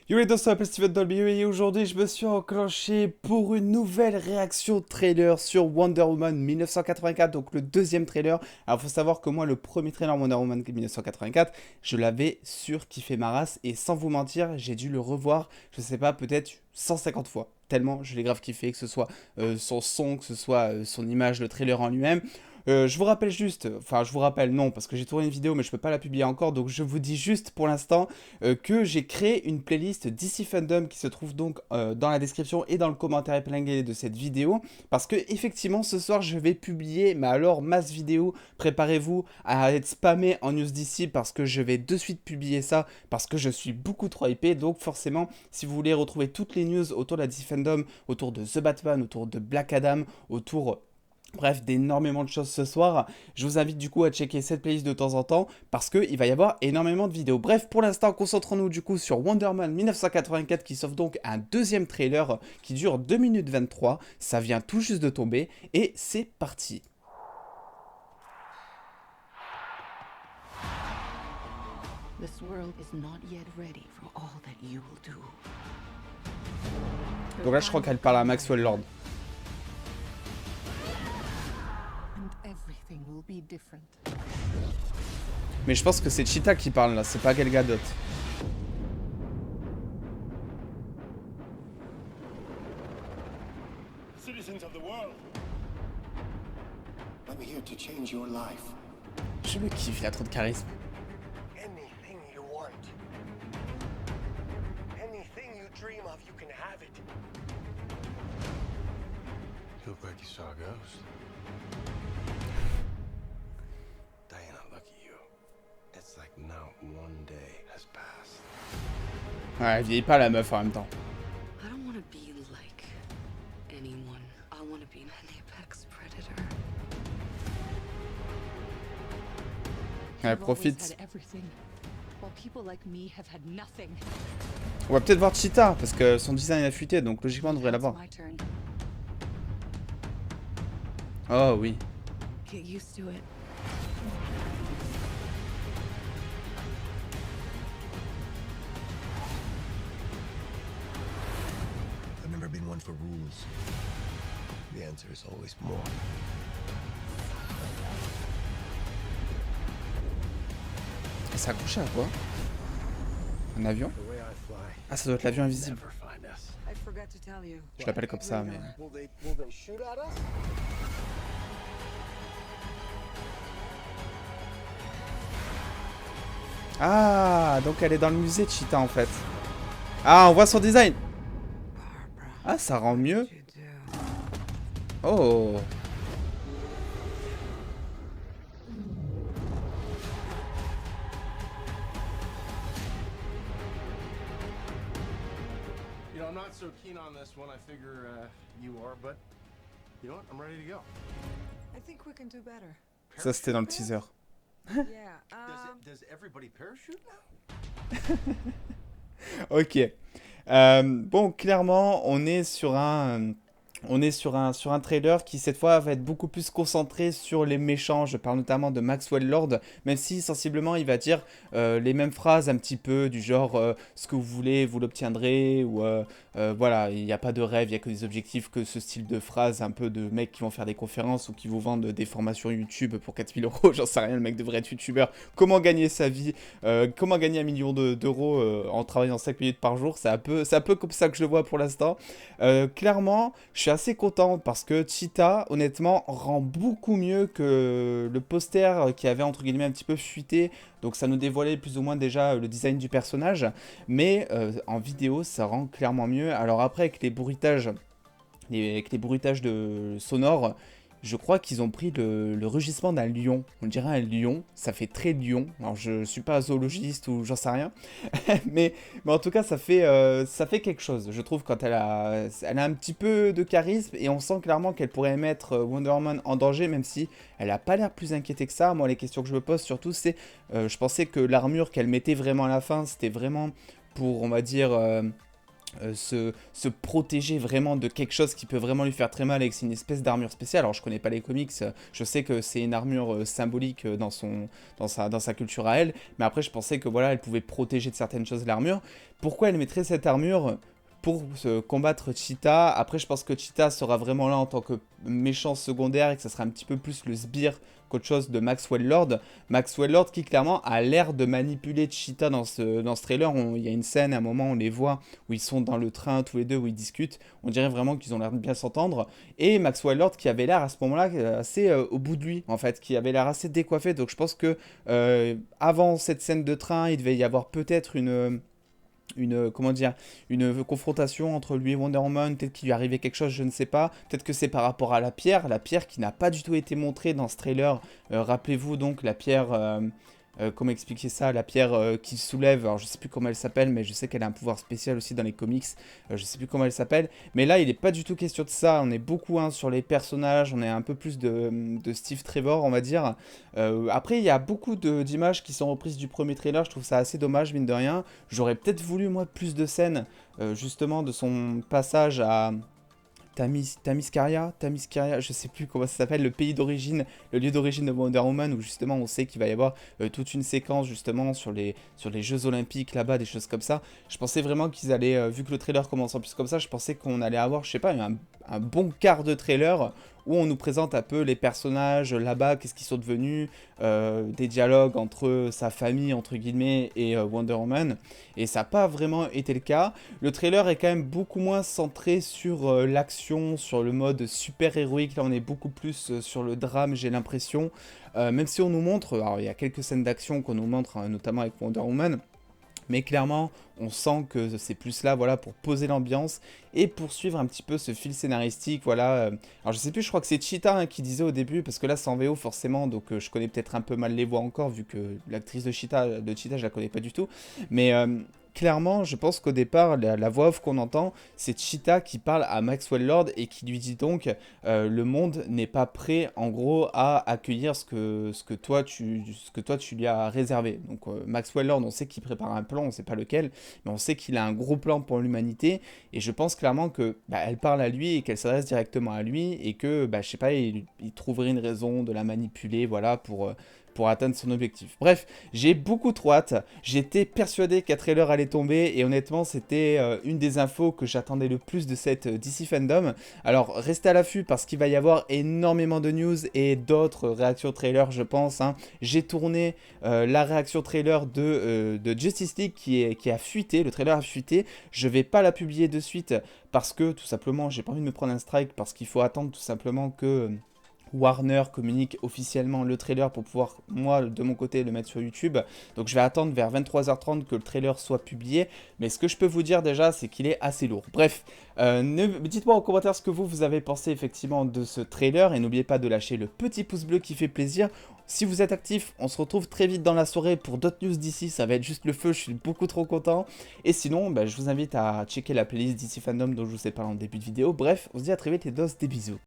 Yo les deux, ça s'appelle Steven Dolby et aujourd'hui je me suis enclenché pour une nouvelle réaction trailer sur Wonder Woman 1984, donc le deuxième trailer. Alors faut savoir que moi le premier trailer Wonder Woman 1984, je l'avais surkiffé ma race et sans vous mentir, j'ai dû le revoir, je sais pas, peut-être 150 fois. Tellement je l'ai grave kiffé, que ce soit son son, que ce soit son image, le trailer en lui-même. Je vous rappelle juste, enfin je vous rappelle non parce que j'ai tourné une vidéo mais je peux pas la publier encore, donc je vous dis juste pour l'instant que j'ai créé une playlist DC Fandom qui se trouve donc dans la description et dans le commentaire épinglé de cette vidéo, parce que effectivement ce soir je vais publier, mais alors masse vidéo, préparez-vous à être spammé en news DC parce que je vais de suite publier ça, parce que je suis beaucoup trop hypé, donc forcément si vous voulez retrouver toutes les news autour de la DC Fandom, autour de The Batman, autour de Black Adam, autour... Bref, d'énormément de choses ce soir. Je vous invite du coup à checker cette playlist de temps en temps parce qu'il va y avoir énormément de vidéos. Bref, pour l'instant, concentrons-nous du coup sur Wonder Man 1984 qui s'offre donc un deuxième trailer qui dure 2 minutes 23. Ça vient tout juste de tomber et c'est parti. This world is not yet ready for all that you will do. Donc là, je crois qu'elle parle à Maxwell Lord. And everything will be different. Mais je pense que c'est Cheetah qui parle là, c'est pas Gal Gadot. Citizens of the world, I'm here to change your life. Je le kiffe, il a trop de charisme. Anything you want. Anything you dream of, you can have it. You look like you saw a ghost. Diana, look at you. It's like not one day has passed. Ouais, elle vieillit pas la meuf en même temps. I don't want to be like anyone. I want to be an apex predator. Elle You've always profite. had everything, while people like me have had nothing. On va peut-être voir Cheetah parce que son design est affûté, donc logiquement on devrait Now it's l'avoir. my turn. Oh oui. Get used to it. I've never been one for rules. The answer is always more. Et c'est accroché à quoi? Un avion? The way I fly, Ah, ça doit être l'avion invisible. never find us. I forgot to tell you. Je l'appelle comme ça, mais... Will they shoot at us? Ah, donc elle est dans le musée de Cheetah en fait. Ah, on voit son design. Barbara, Ah, ça rend mieux. what you do? Oh. You know, I'm not so keen on this one. I figure you are, but you know what? I'm ready to go. I think we can do better. Ça, c'était dans le teaser. Yeah. Does everybody parachute now? Ok. Bon, clairement, on est sur un... On est sur un trailer qui cette fois va être beaucoup plus concentré sur les méchants. Je parle notamment de Maxwell Lord, même si sensiblement il va dire les mêmes phrases un petit peu du genre ce que vous voulez, vous l'obtiendrez, ou voilà, il n'y a pas de rêve, il n'y a que des objectifs, que ce style de phrase un peu de mecs qui vont faire des conférences ou qui vous vendent des formations YouTube pour 4000 euros, j'en sais rien, le mec devrait être youtubeur. Comment gagner sa vie, comment gagner 1 million d'euros en travaillant 5 minutes par jour, c'est un peu comme ça que je le vois pour l'instant. Clairement, je suis assez content parce que Cheetah, honnêtement, rend beaucoup mieux que le poster qui avait entre guillemets un petit peu fuité. Donc ça nous dévoilait plus ou moins déjà le design du personnage. Mais en vidéo, ça rend clairement mieux. Alors après, avec les bruitages, avec les bruitages sonores, je crois qu'ils ont pris le rugissement d'un lion. On dirait un lion, ça fait très lion. Alors je suis pas zoologiste ou j'en sais rien. mais en tout cas, ça fait quelque chose. Je trouve quand elle a un petit peu de charisme et on sent clairement qu'elle pourrait mettre Wonder Woman en danger, même si elle a pas l'air plus inquiétée que ça. Moi, les questions que je me pose surtout, c'est je pensais que l'armure qu'elle mettait vraiment à la fin, c'était vraiment pour, on va dire... se protéger vraiment de quelque chose qui peut vraiment lui faire très mal, et que c'est une espèce d'armure spéciale. Alors je connais pas les comics, je sais que c'est une armure symbolique dans sa culture à elle, mais après je pensais que voilà, elle pouvait protéger de certaines choses l'armure. Pourquoi elle mettrait cette armure pour combattre Cheetah? Après je pense que Cheetah sera vraiment là en tant que méchant secondaire et que ça sera un petit peu plus le sbire qu'autre chose de Maxwell Lord. Maxwell Lord qui clairement a l'air de manipuler Cheetah dans ce trailer. Il y a une scène, à un moment on les voit où ils sont dans le train tous les deux, où ils discutent. On dirait vraiment qu'ils ont l'air de bien s'entendre. Et Maxwell Lord qui avait l'air à ce moment-là assez au bout de lui en fait, qui avait l'air assez décoiffé. Donc je pense que avant cette scène de train, il devait y avoir peut-être comment dire, une confrontation entre lui et Wonder Woman, peut-être qu'il lui arrivait quelque chose, je ne sais pas, peut-être que c'est par rapport à la pierre qui n'a pas du tout été montrée dans ce trailer. Rappelez-vous donc la pierre, comment expliquer ça, la pierre qui soulève, alors je sais plus comment elle s'appelle, mais je sais qu'elle a un pouvoir spécial aussi dans les comics, je sais plus comment elle s'appelle, mais là il n'est pas du tout question de ça, on est beaucoup sur les personnages, on est un peu plus de Steve Trevor on va dire. Après il y a beaucoup d'images qui sont reprises du premier trailer, je trouve ça assez dommage mine de rien. J'aurais peut-être voulu moi plus de scènes justement de son passage à Themyscira, je sais plus comment ça s'appelle, le pays d'origine, le lieu d'origine de Wonder Woman, où justement on sait qu'il va y avoir toute une séquence justement sur les Jeux Olympiques là-bas, des choses comme ça. Je pensais vraiment qu'ils allaient, vu que le trailer commence en plus comme ça, je pensais qu'on allait avoir, je sais pas, un bon quart de trailer où on nous présente un peu les personnages là-bas, qu'est-ce qu'ils sont devenus, des dialogues entre sa famille, entre guillemets, et Wonder Woman. Et ça n'a pas vraiment été le cas. Le trailer est quand même beaucoup moins centré sur l'action, sur le mode super-héroïque. Là, on est beaucoup plus sur le drame, j'ai l'impression. Même si on nous montre, alors il y a quelques scènes d'action qu'on nous montre, hein, notamment avec Wonder Woman. Mais clairement, on sent que c'est plus là, voilà, pour poser l'ambiance et poursuivre un petit peu ce fil scénaristique, voilà. Alors je sais plus, je crois que c'est Cheetah hein, qui disait au début, parce que là c'est en VO forcément, donc je connais peut-être un peu mal les voix encore, vu que l'actrice de Cheetah, je la connais pas du tout. Mais clairement, je pense qu'au départ, la voix off qu'on entend, c'est Cheetah qui parle à Maxwell Lord et qui lui dit donc le monde n'est pas prêt, en gros, à accueillir ce que toi tu lui as réservé. Donc Maxwell Lord, on sait qu'il prépare un plan, on sait pas lequel, mais on sait qu'il a un gros plan pour l'humanité. Et je pense clairement que elle parle à lui et qu'elle s'adresse directement à lui et que, je sais pas, il trouverait une raison de la manipuler, voilà, pour atteindre son objectif. Bref, j'ai beaucoup trop hâte. J'étais persuadé qu'un trailer allait tomber et honnêtement, c'était une des infos que j'attendais le plus de cette DC Fandom. Alors, restez à l'affût parce qu'il va y avoir énormément de news et d'autres réactions trailer, je pense. Hein. J'ai tourné la réaction trailer de Justice League qui a fuité. Le trailer a fuité. Je vais pas la publier de suite parce que tout simplement, j'ai pas envie de me prendre un strike parce qu'il faut attendre tout simplement que Warner communique officiellement le trailer pour pouvoir, moi, de mon côté, le mettre sur YouTube. Donc je vais attendre vers 23h30 que le trailer soit publié. Mais ce que je peux vous dire déjà, c'est qu'il est assez lourd. Bref, dites-moi en commentaire ce que vous avez pensé effectivement de ce trailer. Et n'oubliez pas de lâcher le petit pouce bleu qui fait plaisir. Si vous êtes actif, on se retrouve très vite dans la soirée pour d'autres news d'ici. Ça va être juste le feu, je suis beaucoup trop content. Et sinon, je vous invite à checker la playlist DC Fandom dont je vous ai parlé en début de vidéo. Bref, on se dit à très vite et des bisous.